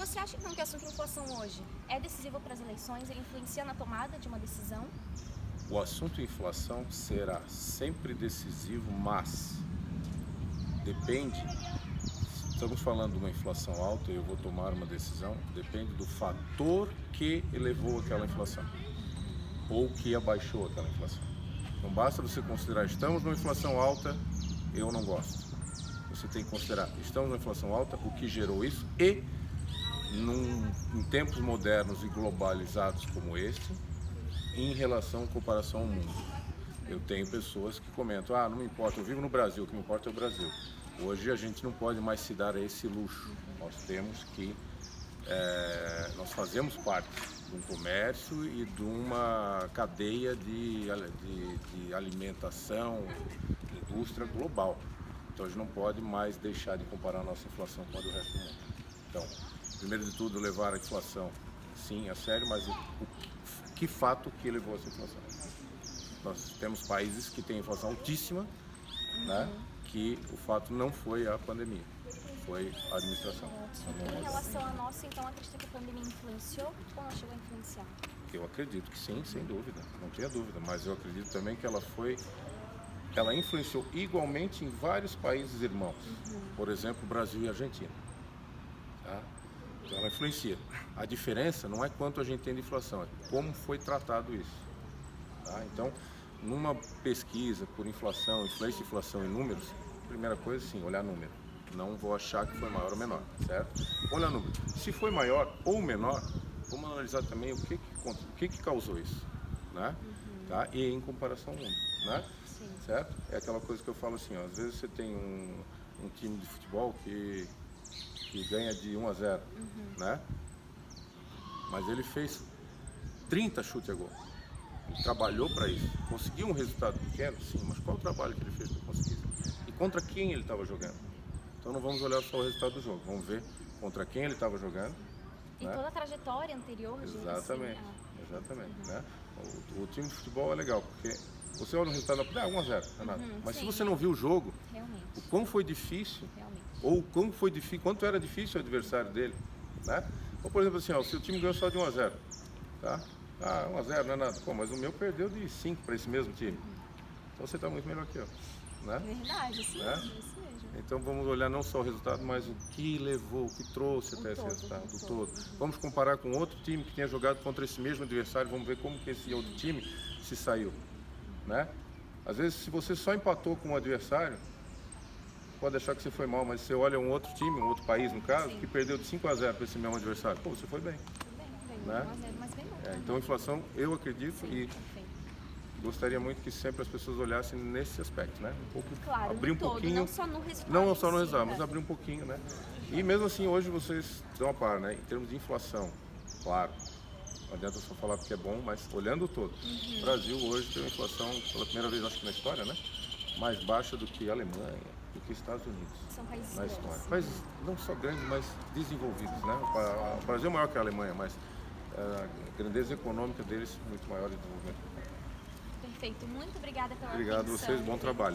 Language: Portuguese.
você acha então que o assunto inflação hoje é decisivo para as eleições? Ele influencia na tomada de uma decisão? O assunto inflação será sempre decisivo, mas depende. Estamos falando de uma inflação alta e eu vou tomar uma decisão, depende do fator que elevou aquela inflação ou que abaixou aquela inflação. Não basta você considerar estamos numa inflação alta, eu não gosto. Você tem que considerar estamos numa inflação alta, o que gerou isso e em tempos modernos e globalizados como este, em comparação ao mundo. Eu tenho pessoas que comentam, não me importa, eu vivo no Brasil, o que me importa é o Brasil. Hoje a gente não pode mais se dar a esse luxo. Nós temos que, nós fazemos parte de um comércio e de uma cadeia de alimentação, de indústria global. Então a gente não pode mais deixar de comparar a nossa inflação com a do resto do mundo. Então, primeiro de tudo, levar a inflação, sim, a sério, mas que fato que levou a essa inflação? Nós temos países que têm inflação altíssima, né? Que o fato não foi a pandemia, foi a administração. Em relação à nossa, então, acredita que a pandemia influenciou ou não chegou a influenciar? Eu acredito que sim, sem dúvida, não tenha dúvida, mas eu acredito também que ela influenciou igualmente em vários países irmãos, por exemplo, Brasil e Argentina. Tá? Então ela influencia. A diferença não é quanto a gente tem de inflação, é como foi tratado isso. Tá? Então, numa pesquisa por inflação, inflação em números, primeira coisa, sim, olhar número. Não vou achar que foi maior ou menor, certo? Olhar número. Se foi maior ou menor, vamos analisar também o que causou isso, né? Tá? E em comparação ao mundo, né? Sim. Certo? É aquela coisa que eu falo assim, ó, às vezes você tem um time de futebol que ganha de 1-0, né? Mas ele fez 30 chutes a gol. Ele trabalhou para isso. Conseguiu um resultado pequeno? Sim, mas qual o trabalho que ele fez para conseguir isso? E contra quem ele estava jogando? Então não vamos olhar só o resultado do jogo, vamos ver contra quem ele estava jogando. E né? toda a trajetória anterior de Exatamente, exatamente. Né? O time de futebol é legal, porque você olha o resultado, 1-0, não é nada. Mas se você não viu o jogo, realmente. o quão foi difícil, Realmente. ou quanto era difícil o adversário dele, né? Ou por exemplo assim, ó, o seu time ganhou só de 1-0, tá? 1-0 não é nada. Pô, mas o meu perdeu de 5 para esse mesmo time. Então você está muito melhor que eu, né? Verdade, sim, Né? isso mesmo. Então vamos olhar não só o resultado, mas o que levou, o que trouxe até esse resultado, do todo. Vamos comparar com outro time que tenha jogado contra esse mesmo adversário, vamos ver como que esse outro time se saiu, né? Às vezes, se você só empatou com um adversário, pode achar que você foi mal, mas você olha um outro time, um outro país, no caso, que perdeu de 5-0 para esse mesmo adversário, pô, você foi bem. Bem, Né? mas bem bom. Então a inflação, eu acredito e gostaria muito que sempre as pessoas olhassem nesse aspecto, né? Um pouco, Claro, abrir um todo, pouquinho, não só no resultado. não só no resultado, mas abrir um pouquinho, né? E mesmo assim hoje vocês estão a par, né? Em termos de inflação, claro, não adianta só falar porque é bom, mas olhando o todo, o Brasil hoje tem uma inflação pela primeira vez acho que na história, né? Mais baixa do que a Alemanha, do que Estados Unidos. São países na grandes. história. Países não só grandes, mas desenvolvidos, né? O Brasil é maior que a Alemanha, mas a grandeza econômica deles muito maior e desenvolvimento. Perfeito, muito obrigada pela Obrigado a atenção. vocês, bom trabalho.